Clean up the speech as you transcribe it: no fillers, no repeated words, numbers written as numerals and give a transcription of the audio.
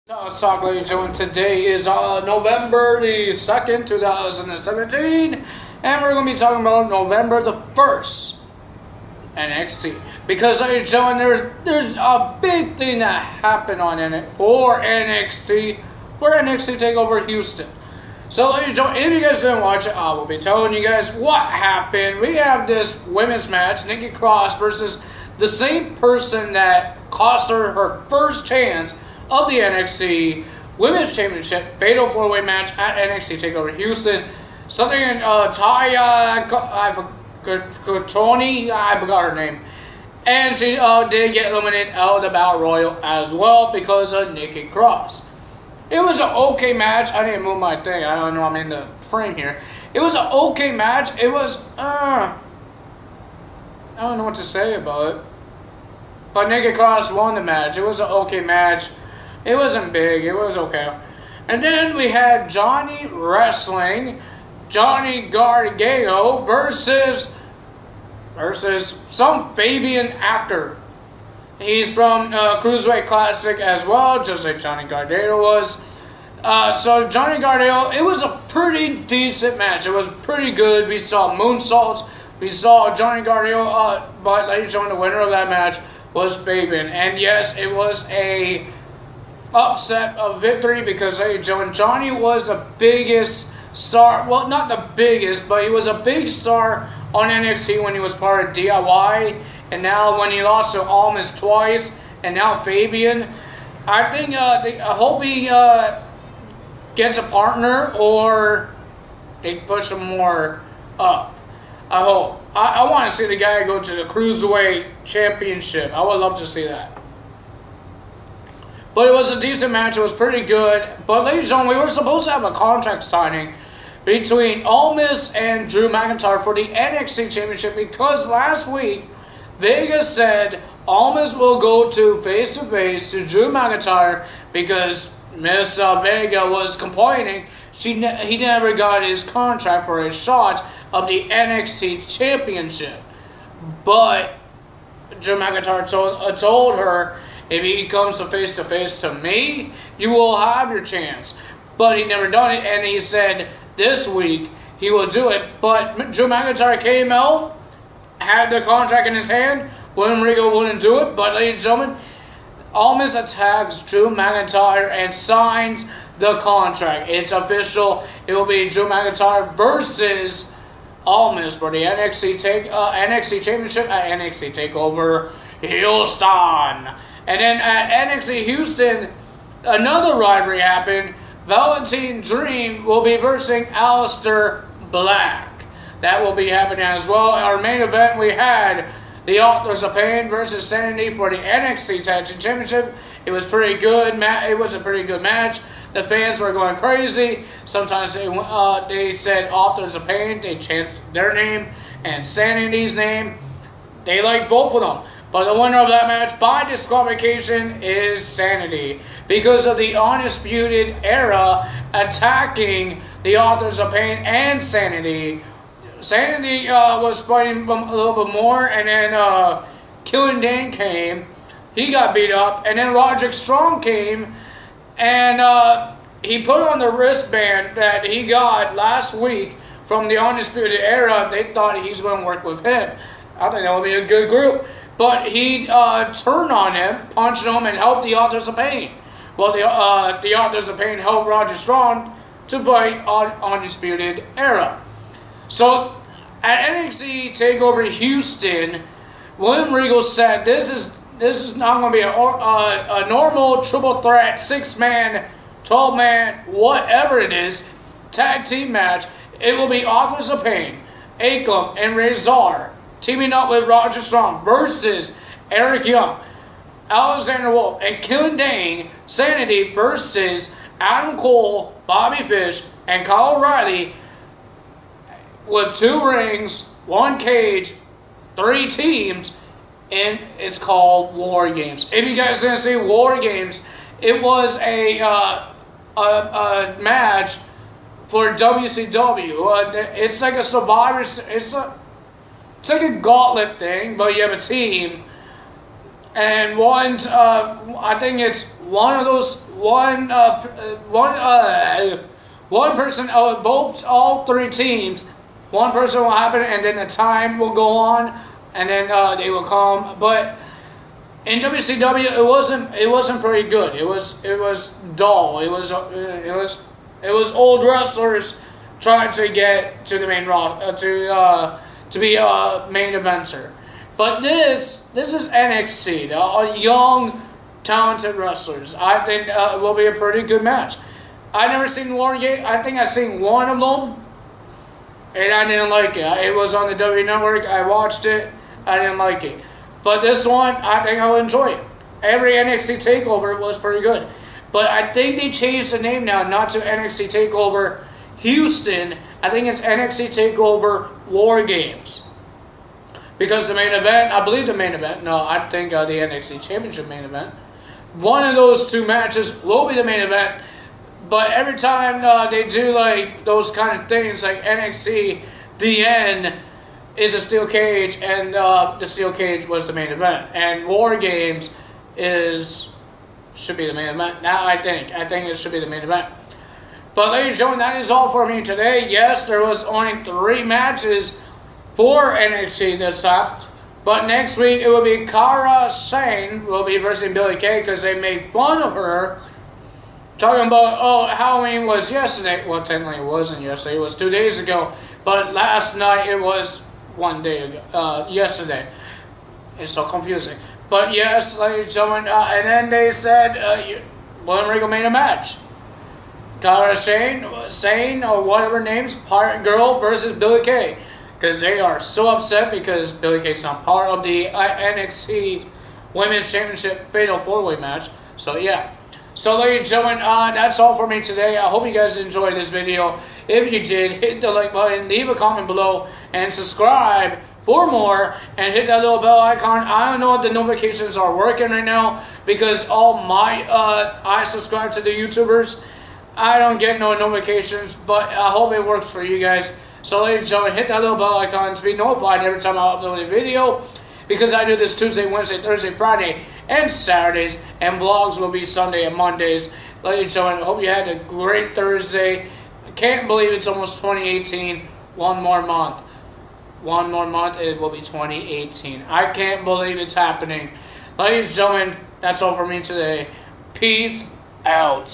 Talk, ladies and gentlemen. Today is November the 2nd, 2017, and we're going to be talking about November the 1st, NXT. Because, ladies and gentlemen, there's a big thing that happened on for NXT TakeOver Houston. So, ladies and gentlemen, if you guys didn't watch it, I will be telling you guys what happened. We have this women's match, Nikki Cross versus the same person that cost her first chance of the NXT Women's Championship Fatal 4-Way match at NXT TakeOver Houston. Something in Taya Cotoni, I forgot her name. And she did get eliminated out of the Battle Royal as well because of Nikki Cross. It was an okay match. I didn't move my thing. I don't know, I'm in the frame here. It was an okay match. It was, I don't know what to say about it. But Nikki Cross won the match. It was an okay match. It wasn't big. It was okay. And then we had Johnny Wrestling, Johnny Gargano versus some Fabian actor. He's from Cruiserweight Classic as well, just like Johnny Gargano was. So Johnny Gargano, it was a pretty decent match. It was pretty good. We saw moonsaults. We saw Johnny Gargano, but ladies and gentlemen, the winner of that match was Fabian. And yes, it was a upset of victory because Johnny was the biggest star. Well, not the biggest, but he was a big star on NXT when he was part of DIY. And now when he lost to Almas twice, and now Fabian, I think I hope he gets a partner or they push him more up. I hope. I want to see the guy go to the Cruiserweight Championship. I would love to see that. But it was a decent match. It was pretty good. But ladies and gentlemen, we were supposed to have a contract signing between Almas and Drew McIntyre for the NXT Championship because last week Vegas said Almas will go to face-to-face to Drew McIntyre because Miss Vega was complaining he never got his contract for his shot of the NXT Championship. But Drew McIntyre told her, if he comes to face to me, you will have your chance. But he never done it, and he said this week he will do it. But Drew McIntyre came out, had the contract in his hand. William Regal wouldn't do it. But ladies and gentlemen, Almas attacks Drew McIntyre and signs the contract. It's official. It will be Drew McIntyre versus Almas for the NXT Championship at NXT TakeOver Houston. And then at NXT Houston, another rivalry happened. Velveteen Dream will be versing Aleister Black. That will be happening as well. Our main event, we had the Authors of Pain versus Sanity for the NXT Tag Team Championship. It was pretty good. It was a pretty good match. The fans were going crazy. Sometimes they said Authors of Pain. They chanted their name and Sanity's name. They liked both of them. But the winner of that match by disqualification is Sanity because of the Undisputed Era attacking the Authors of Pain and Sanity. Sanity was fighting a little bit more, and then Killing Dane came. He got beat up, and then Roderick Strong came, and he put on the wristband that he got last week from the Undisputed Era. They thought he's going to work with him. I think that would be a good group. But he turned on him, punched him, and helped the Authors of Pain. Well, the Authors of Pain helped Roger Strong to fight on Undisputed Era. So, at NXT TakeOver Houston, William Regal said this is not going to be a normal triple threat, 6-man, 12-man, whatever it is, tag team match. It will be Authors of Pain, Akam, and Razor teaming up with Roger Strong versus Eric Young, Alexander Wolf, and Killing Dane. Sanity versus Adam Cole, Bobby Fish, and Kyle O'Reilly with 2 rings, 1 cage, 3 teams, and it's called War Games. If you guys didn't see War Games, it was a match for WCW. It's like a Survivor. It's like a gauntlet thing, but you have a team. And I think it's one of those one person, all three teams, one person will happen, and then the time will go on, and then they will come. But in WCW, it wasn't pretty good. It was dull. It was old wrestlers trying to get to the main roster to be a main eventer. But this is NXT, young, talented wrestlers. I think it will be a pretty good match. I never seen Wargate. I think I seen one of them, and I didn't like it. It was on the W Network. I watched it. I didn't like it. But this one, I think I will enjoy it. Every NXT TakeOver was pretty good. But I think they changed the name now, not to NXT TakeOver Houston. I think it's NXT TakeOver War Games. Because the main event, I believe the main event, no, I think the NXT Championship main event, one of those two matches will be the main event. But every time they do like those kind of things, like NXT, the end is a steel cage, and the steel cage was the main event. And War Games should be the main event. Now I think it should be the main event. But ladies and gentlemen, that is all for me today. Yes, there was only 3 matches for NXT this time. But next week, it will be Cara Sane will be versing Billie Kay because they made fun of her. Talking about, oh, Halloween was yesterday. Well, technically it wasn't yesterday. It was 2 days ago. But last night it was 1 day ago. Yesterday. It's so confusing. But yes, ladies and gentlemen, and then they said, William Regal made a match. Cara Sane, or whatever names, Pirate Girl versus Billie Kay. Because they are so upset because Billie Kay's not part of the NXT Women's Championship Fatal 4-Way match. So yeah. So ladies and gentlemen, that's all for me today. I hope you guys enjoyed this video. If you did, hit the like button, leave a comment below, and subscribe for more. And hit that little bell icon. I don't know if the notifications are working right now because all my I subscribe to the YouTubers. I don't get no notifications, but I hope it works for you guys. So ladies and gentlemen, hit that little bell icon to be notified every time I upload a video. Because I do this Tuesday, Wednesday, Thursday, Friday, and Saturdays. And vlogs will be Sunday and Mondays. Ladies and gentlemen, I hope you had a great Thursday. I can't believe it's almost 2018. One more month. One more month, it will be 2018. I can't believe it's happening. Ladies and gentlemen, that's all for me today. Peace out.